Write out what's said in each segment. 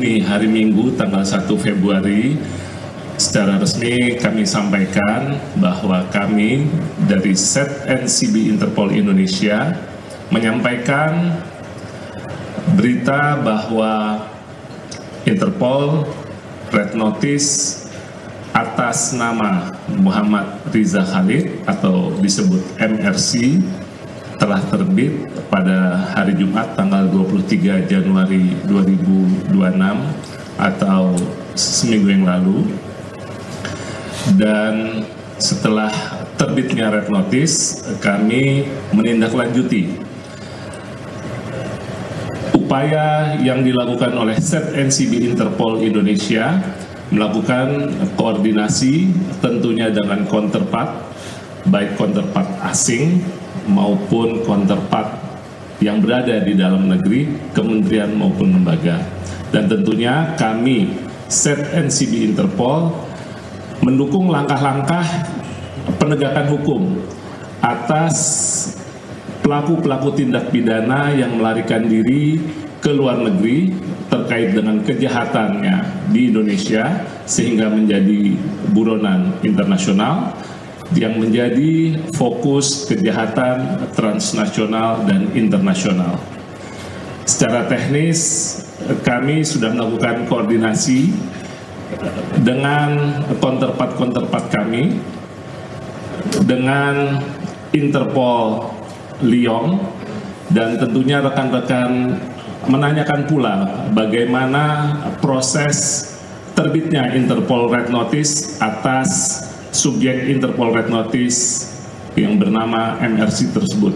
Ini hari Minggu tanggal 1 Februari secara resmi kami sampaikan bahwa kami dari ZNCB Interpol Indonesia menyampaikan berita bahwa Interpol Red Notice atas nama Muhammad Riza Khalid atau disebut MRC telah terbit pada hari Jumat tanggal 23 Januari 2026 atau seminggu yang lalu. Dan setelah terbitnya Red Notice, kami menindaklanjuti upaya yang dilakukan oleh ZNCB Interpol Indonesia melakukan koordinasi tentunya dengan counterpart, baik counterpart asing maupun counterpart yang berada di dalam negeri, kementerian maupun lembaga. Dan tentunya kami ZNCB Interpol mendukung langkah-langkah penegakan hukum atas pelaku-pelaku tindak pidana yang melarikan diri ke luar negeri terkait dengan kejahatannya di Indonesia sehingga menjadi buronan internasional yang menjadi fokus kejahatan transnasional dan internasional. Secara teknis, kami sudah melakukan koordinasi dengan counterpart kami, dengan Interpol Lyon, dan tentunya rekan-rekan menanyakan pula bagaimana proses terbitnya Interpol Red Notice atas subjek Interpol Red Notice yang bernama MRC tersebut.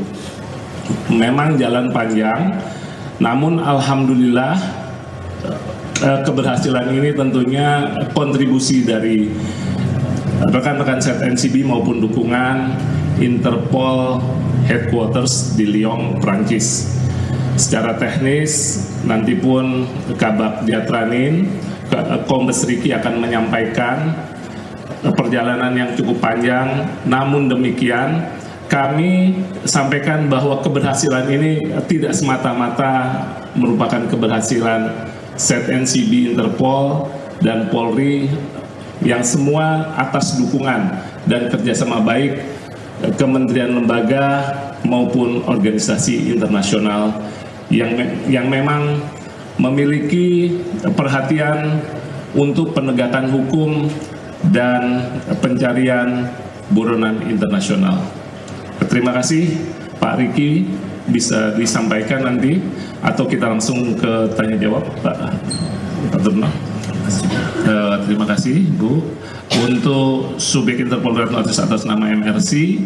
Memang jalan panjang, namun alhamdulillah keberhasilan ini tentunya kontribusi dari rekan-rekan ZNCB maupun dukungan Interpol Headquarters di Lyon, Prancis. Secara teknis, nanti pun Kabak Diatranin, Kombes Riki akan menyampaikan perjalanan yang cukup panjang, namun demikian kami sampaikan bahwa keberhasilan ini tidak semata-mata merupakan keberhasilan ZNCB Interpol dan Polri yang semua atas dukungan dan kerjasama baik kementerian lembaga maupun organisasi internasional yang memang memiliki perhatian untuk penegakan hukum dan pencarian buronan internasional. Terima kasih Pak Riki, bisa disampaikan nanti atau kita langsung ke tanya jawab Pak Turno. Terima kasih Bu. Untuk subjek Interpol Red Notice atas nama MRC,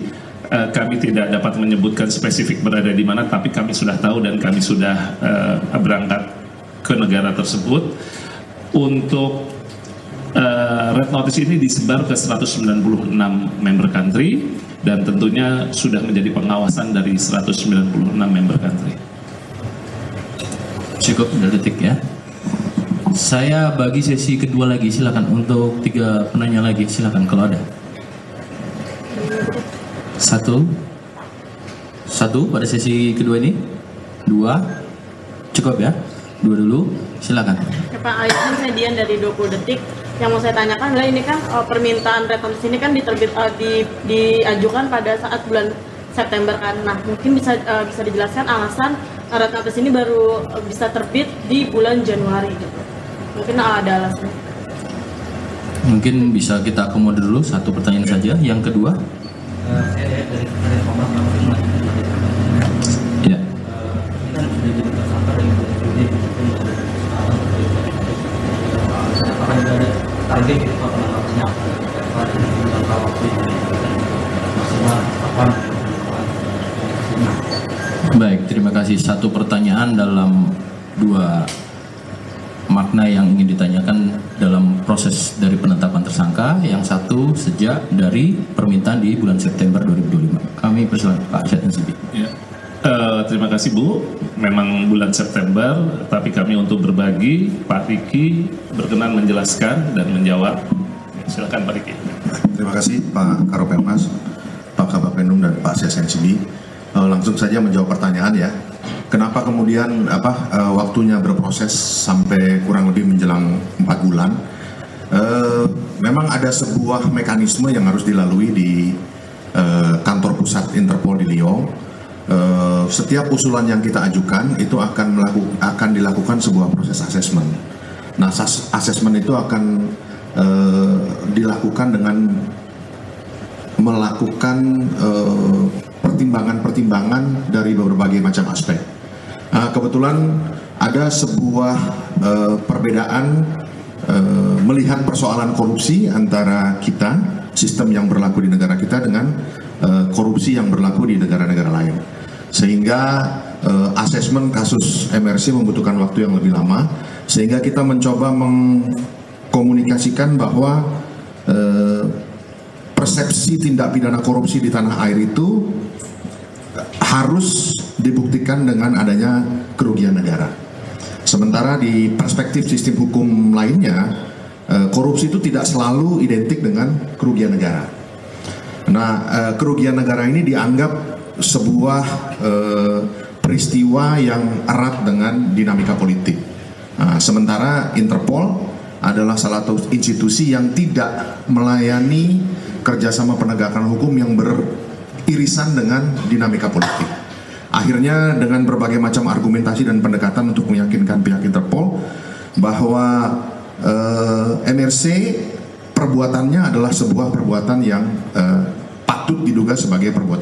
kami tidak dapat menyebutkan spesifik berada di mana, tapi kami sudah tahu dan kami sudah berangkat ke negara tersebut. Untuk Red Notice ini disebar ke 196 member country dan tentunya sudah menjadi pengawasan dari 196 member country. Cukup, udah detik ya. Saya bagi sesi kedua lagi, silakan untuk 3 penanya lagi, silakan kalau ada. Satu pada sesi kedua ini, 2, cukup ya, 2 dulu, silakan. Ya, Pak Ayman, saya Dian dari 20 detik. Yang mau saya tanyakan adalah ini kan permintaan Red Notice ini kan diajukan pada saat bulan September kan. Nah, mungkin bisa dijelaskan alasan Red Notice ini baru bisa terbit di bulan Januari gitu. Mungkin ada alasan. Mungkin bisa kita akomodir dulu satu pertanyaan saja. Yang kedua, saya dari Komnas ya. Ini kan sudah jadi tersangka dari apakah ada target penangkapannya jangka waktu maksimal kapan? Baik, terima kasih. Satu pertanyaan dalam 2 makna yang ingin ditanyakan dalam proses dari penetapan tersangka. Yang satu sejak dari permintaan di bulan September 2025. Kami persilakan Pak ZNCB. Ya. Terima kasih Bu. Memang bulan September, tapi kami untuk berbagi, Pak Riki berkenan menjelaskan dan menjawab. Silakan Pak Riki. Terima kasih Pak Karopenmas, Pak Kabak Penum dan Pak ZNCB. Langsung saja menjawab pertanyaan ya. kenapa kemudian waktunya berproses sampai kurang lebih menjelang 4 bulan. Memang ada sebuah mekanisme yang harus dilalui di kantor pusat Interpol di Lyon. Setiap usulan yang kita ajukan itu akan dilakukan sebuah proses asesmen. Nah, asesmen itu akan dilakukan dengan melakukan pertimbangan-pertimbangan dari berbagai macam aspek. Kebetulan ada sebuah perbedaan melihat persoalan korupsi antara kita, sistem yang berlaku di negara kita dengan korupsi yang berlaku di negara-negara lain. Sehingga asesmen kasus MRC membutuhkan waktu yang lebih lama, sehingga kita mencoba mengkomunikasikan bahwa persepsi tindak pidana korupsi di tanah air itu harus dibuktikan dengan adanya kerugian negara. Sementara di perspektif sistem hukum lainnya, korupsi itu tidak selalu identik dengan kerugian negara. Nah, kerugian negara ini dianggap sebuah peristiwa yang erat dengan dinamika politik. Nah, sementara Interpol adalah salah satu institusi yang tidak melayani kerjasama penegakan hukum yang beririsan dengan dinamika politik. Akhirnya dengan berbagai macam argumentasi dan pendekatan untuk meyakinkan pihak Interpol bahwa MRC perbuatannya adalah sebuah perbuatan yang patut diduga sebagai perbuatan